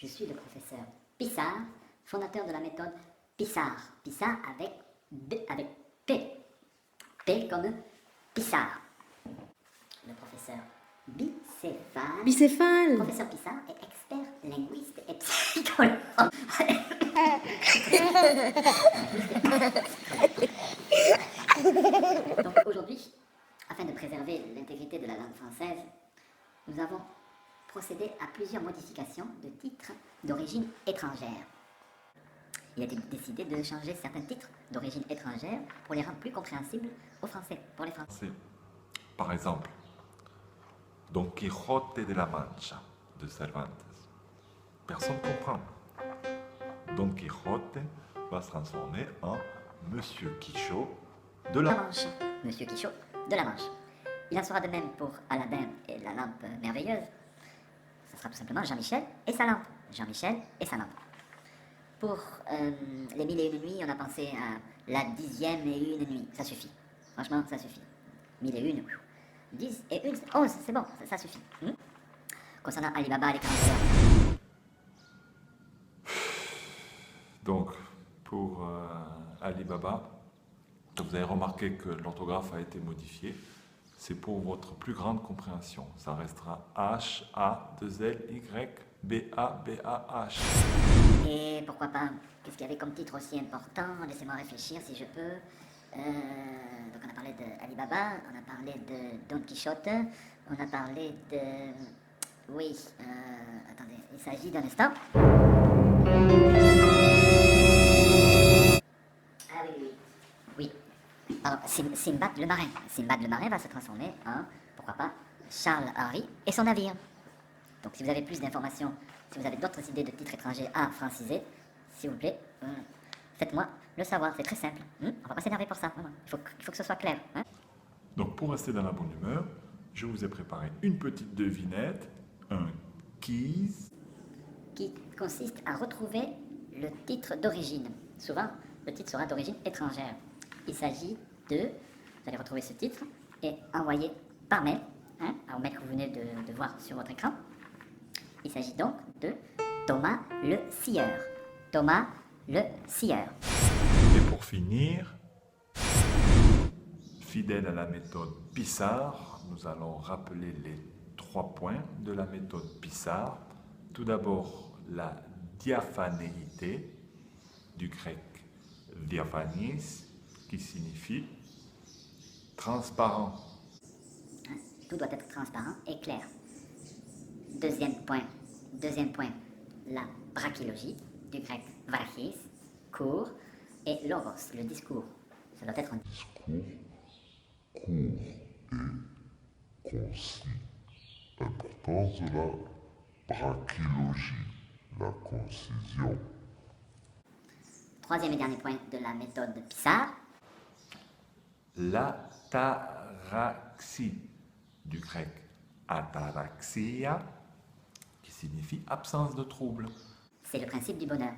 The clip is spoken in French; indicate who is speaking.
Speaker 1: Je suis le professeur Pissart, fondateur de la méthode Pissart. Pissart avec P. P comme Pissart. Le professeur Bicéphale.
Speaker 2: Bicéphale.
Speaker 1: Professeur Pissart est expert linguiste et psychologue. Donc aujourd'hui, afin de préserver l'intégrité de la langue française, nous avons procédé à plusieurs modifications de titres d'origine étrangère. Il a été décidé de changer certains titres d'origine étrangère pour les rendre plus compréhensibles aux Français, pour les Français.
Speaker 3: Par exemple, Don Quijote de la Mancha de Cervantes. Personne ne comprend. Don Quijote va se transformer en Monsieur Quichot de la
Speaker 1: Manche. Monsieur Quichot de la Manche. Il en sera de même pour Aladdin et la lampe merveilleuse. Ce sera tout simplement Jean-Michel et sa lampe. Jean-Michel et sa lampe. Pour les 1001 nuits, on a pensé à la 10e et 1 nuit. Ça suffit. Franchement, ça suffit. 1001, 10 et 1, 11, c'est bon, ça suffit. Concernant Alibaba et les 40 heures.
Speaker 3: Donc, pour Alibaba, vous avez remarqué que l'orthographe a été modifiée. C'est pour votre plus grande compréhension. Ça restera H-A-2-L-Y-B-A-B-A-H.
Speaker 1: Et pourquoi pas, qu'est-ce qu'il y avait comme titre aussi important? Laissez-moi réfléchir si je peux. Donc on a parlé de Alibaba, on a parlé de Don Quichotte, on a parlé de... Oui, attendez, il s'agit d'un instant. Ah oui, oui. Oui. Pardon, Simbad le marin. Simbad le marin va se transformer en, pourquoi pas, Charles Henry et son navire. Donc si vous avez plus d'informations, si vous avez d'autres idées de titres étrangers à franciser, s'il vous plaît, faites-moi le savoir, c'est très simple. On va pas s'énerver pour ça, vraiment. Il faut que ce soit clair.
Speaker 3: Donc pour rester dans la bonne humeur, je vous ai préparé une petite devinette, un quiz,
Speaker 1: qui consiste à retrouver le titre d'origine. Souvent, le titre sera d'origine étrangère. Il s'agit de... Vous allez retrouver ce titre et envoyer par mail, au mail que vous venez de voir sur votre écran. Il s'agit donc de Thomas le Sieur. Thomas le Sieur.
Speaker 3: Et pour finir, fidèle à la méthode Pissart, nous allons rappeler les 3 points de la méthode Pissart. Tout d'abord, la diaphanéité, du grec diaphanis, qui signifie transparent.
Speaker 1: Tout doit être transparent et clair. Deuxième point, la brachylogie, du grec brachis, court, et logos, le discours. Ça doit être un
Speaker 4: discours court et concis. L'importance de la brachylogie, la concision.
Speaker 1: Troisième et dernier point de la méthode Pissart.
Speaker 3: L'ataraxie, du grec ataraxia, qui signifie absence de trouble.
Speaker 1: C'est le principe du bonheur.